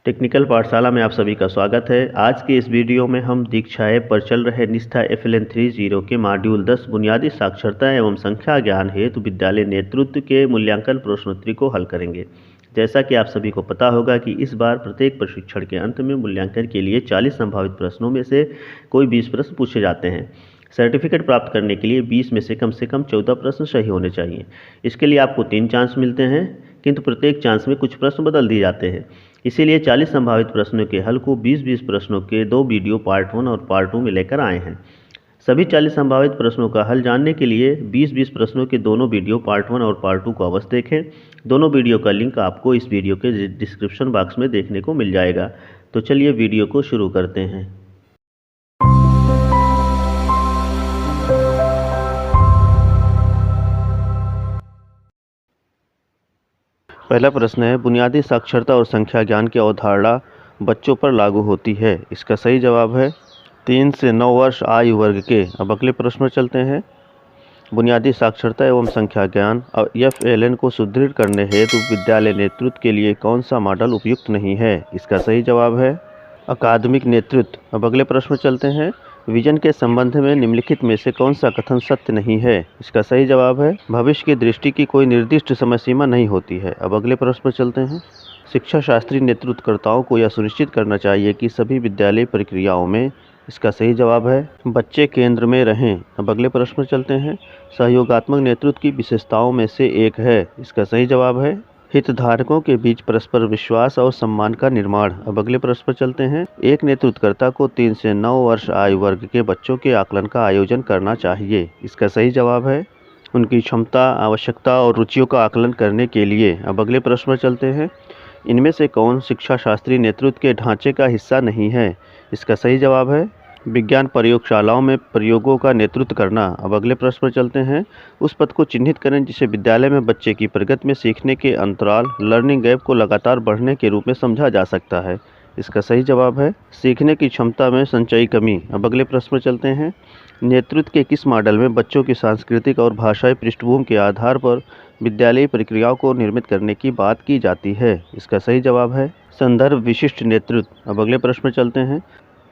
Technical पाठशाला में आप सभी का स्वागत है। आज के इस वीडियो में हम दीक्षा ऐप पर चल रहे निष्ठा FLN 30 के मॉड्यूल 10 बुनियादी साक्षरता एवं संख्या ज्ञान हेतु विद्यालय नेतृत्व के मूल्यांकन प्रश्नोत्तरी को हल करेंगे। जैसा कि आप सभी को पता होगा कि इस बार प्रत्येक प्रशिक्षण के अंत में मूल्यांकन के लिए 40 संभावित प्रश्नों में से कोई 20 प्रश्न पूछे जाते हैं। सर्टिफिकेट प्राप्त करने के लिए 20 में से कम 14 प्रश्न सही होने चाहिए। इसके लिए आपको 3 चांस मिलते हैं, किंतु प्रत्येक चांस में कुछ प्रश्न बदल दिए जाते हैं। इसीलिए 40 संभावित प्रश्नों के हल को 20-20 प्रश्नों के 2 वीडियो पार्ट 1 और पार्ट 2 में लेकर आए हैं। सभी 40 संभावित प्रश्नों का हल जानने के लिए 20-20 प्रश्नों के दोनों वीडियो पार्ट 1 और पार्ट 2 को अवश्य देखें। दोनों वीडियो का लिंक आपको इस वीडियो के डिस्क्रिप्शन बॉक्स में देखने को मिल जाएगा। तो चलिए वीडियो को शुरू करते हैं। पहला प्रश्न है, बुनियादी साक्षरता और संख्या ज्ञान की अवधारणा बच्चों पर लागू होती है। इसका सही जवाब है 3 से 9 वर्ष आयु वर्ग के। अब अगले प्रश्न पर चलते हैं। बुनियादी साक्षरता एवं संख्या ज्ञान FLN को सुदृढ़ करने हेतु विद्यालय नेतृत्व के लिए कौन सा मॉडल उपयुक्त नहीं है। इसका सही जवाब है अकादमिक नेतृत्व। अब अगले प्रश्न पर चलते हैं। विजन के संबंध में निम्नलिखित में से कौन सा कथन सत्य नहीं है। इसका सही जवाब है भविष्य की दृष्टि की कोई निर्दिष्ट समय सीमा नहीं होती है। अब अगले प्रश्न पर चलते हैं। शिक्षा शास्त्री नेतृत्वकर्ताओं को यह सुनिश्चित करना चाहिए कि सभी विद्यालय प्रक्रियाओं में। इसका सही जवाब है बच्चे केंद्र में रहें। अब अगले प्रश्न पर चलते हैं। सहयोगात्मक नेतृत्व की विशेषताओं में से एक है। इसका सही जवाब है हितधारकों के बीच परस्पर विश्वास और सम्मान का निर्माण। अब अगले प्रश्न पर चलते हैं। एक नेतृत्वकर्ता को 3 से 9 वर्ष आयु वर्ग के बच्चों के आकलन का आयोजन करना चाहिए। इसका सही जवाब है उनकी क्षमता, आवश्यकता और रुचियों का आकलन करने के लिए। अब अगले प्रश्न पर चलते हैं। इनमें से कौन शिक्षा शास्त्री नेतृत्व के ढांचे का हिस्सा नहीं है। इसका सही जवाब है विज्ञान प्रयोगशालाओं में प्रयोगों का नेतृत्व करना। अब अगले प्रश्न पर चलते हैं। उस पद को चिन्हित करें जिसे विद्यालय में बच्चे की प्रगति में सीखने के अंतराल लर्निंग गैप को लगातार बढ़ने के रूप में समझा जा सकता है। इसका सही जवाब है सीखने की क्षमता में संचयी कमी। अब अगले प्रश्न पर चलते हैं। नेतृत्व के किस मॉडल में बच्चों की सांस्कृतिक और भाषाई पृष्ठभूमि के आधार पर विद्यालयी प्रक्रियाओं को निर्मित करने की बात की जाती है। इसका सही जवाब है संदर्भ विशिष्ट नेतृत्व। अब अगले प्रश्न पर चलते हैं।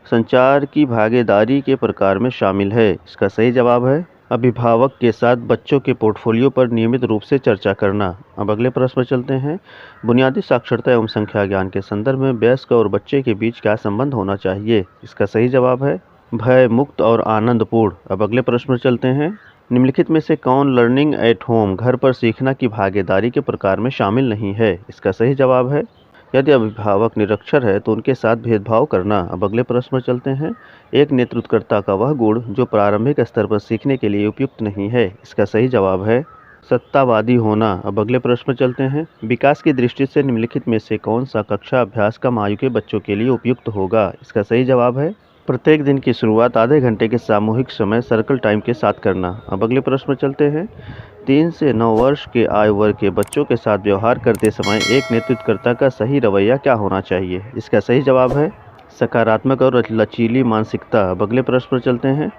संचार की भागीदारी के प्रकार में शामिल है। इसका सही जवाब है अभिभावक के साथ बच्चों के पोर्टफोलियो पर नियमित रूप से चर्चा करना। अब अगले प्रश्न पर चलते हैं। बुनियादी साक्षरता एवं संख्या ज्ञान के संदर्भ में वयस्क और बच्चे के बीच क्या संबंध होना चाहिए। इसका सही जवाब है भय मुक्त और आनंदपूर्ण। अब अगले प्रश्न पर चलते हैं। निम्नलिखित में से कौन लर्निंग एट होम घर पर सीखना की भागीदारी के प्रकार में शामिल नहीं है। इसका सही जवाब है यदि अभिभावक निरक्षर है तो उनके साथ भेदभाव करना। अब अगले प्रश्न पर चलते हैं। एक नेतृत्वकर्ता का वह गुण जो प्रारंभिक स्तर पर सीखने के लिए उपयुक्त नहीं है। इसका सही जवाब है सत्तावादी होना। अब अगले प्रश्न पर चलते हैं। विकास की दृष्टि से निम्नलिखित में से कौन सा कक्षा अभ्यास कम आयु के बच्चों के लिए उपयुक्त होगा। इसका सही जवाब है प्रत्येक दिन की शुरुआत आधे घंटे के सामूहिक समय सर्कल टाइम के साथ करना। अब अगले प्रश्न पर चलते हैं। 3 से 9 वर्ष के आयु वर्ग के बच्चों के साथ व्यवहार करते समय एक नेतृत्वकर्ता का सही रवैया क्या होना चाहिए। इसका सही जवाब है सकारात्मक और लचीली मानसिकता। अब अगले प्रश्न पर चलते हैं।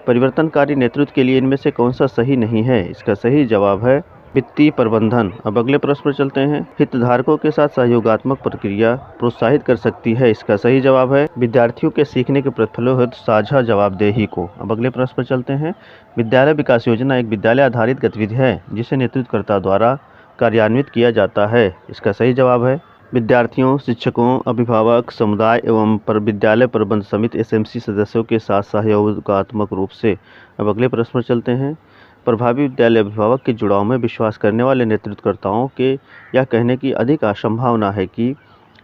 परिवर्तनकारी नेतृत्व के लिए इनमें से कौन सा सही नहीं है। इसका सही जवाब है वित्तीय प्रबंधन। अब अगले प्रश्न पर चलते हैं। हितधारकों के साथ सहयोगात्मक प्रक्रिया प्रोत्साहित कर सकती है। इसका सही जवाब है विद्यार्थियों के सीखने के प्रतिफलों हेतु साझा जवाबदेही को। अब अगले प्रश्न पर चलते हैं। विद्यालय विकास योजना एक विद्यालय आधारित गतिविधि है जिसे नेतृत्वकर्ता द्वारा कार्यान्वित किया जाता है। इसका सही जवाब है विद्यार्थियों, शिक्षकों, अभिभावक, समुदाय एवं विद्यालय प्रबंध समिति SMC सदस्यों के साथ सहयोगात्मक रूप से। अब अगले प्रश्न पर चलते हैं। प्रभावी विद्यालय अभिभावक के जुड़ाव में विश्वास करने वाले नेतृत्वकर्ताओं के यह कहने की अधिक संभावना है कि।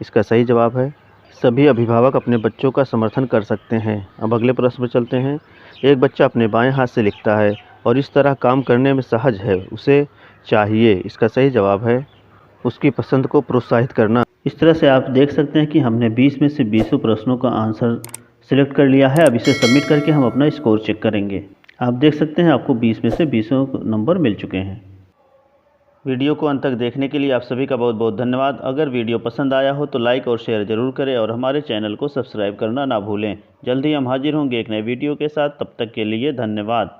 इसका सही जवाब है सभी अभिभावक अपने बच्चों का समर्थन कर सकते हैं। अब अगले प्रश्न पर चलते हैं। एक बच्चा अपने बाएं हाथ से लिखता है और इस तरह काम करने में सहज है, उसे चाहिए। इसका सही जवाब है उसकी पसंद को प्रोत्साहित करना। इस तरह से आप देख सकते हैं कि हमने 20 में से 20 प्रश्नों का आंसर सिलेक्ट कर लिया है। अब इसे सबमिट करके हम अपना स्कोर चेक करेंगे। आप देख सकते हैं आपको 20 में से 20 नंबर मिल चुके हैं। वीडियो को अंत तक देखने के लिए आप सभी का बहुत बहुत धन्यवाद। अगर वीडियो पसंद आया हो तो लाइक और शेयर ज़रूर करें और हमारे चैनल को सब्सक्राइब करना ना भूलें। जल्द ही हम हाजिर होंगे एक नए वीडियो के साथ। तब तक के लिए धन्यवाद।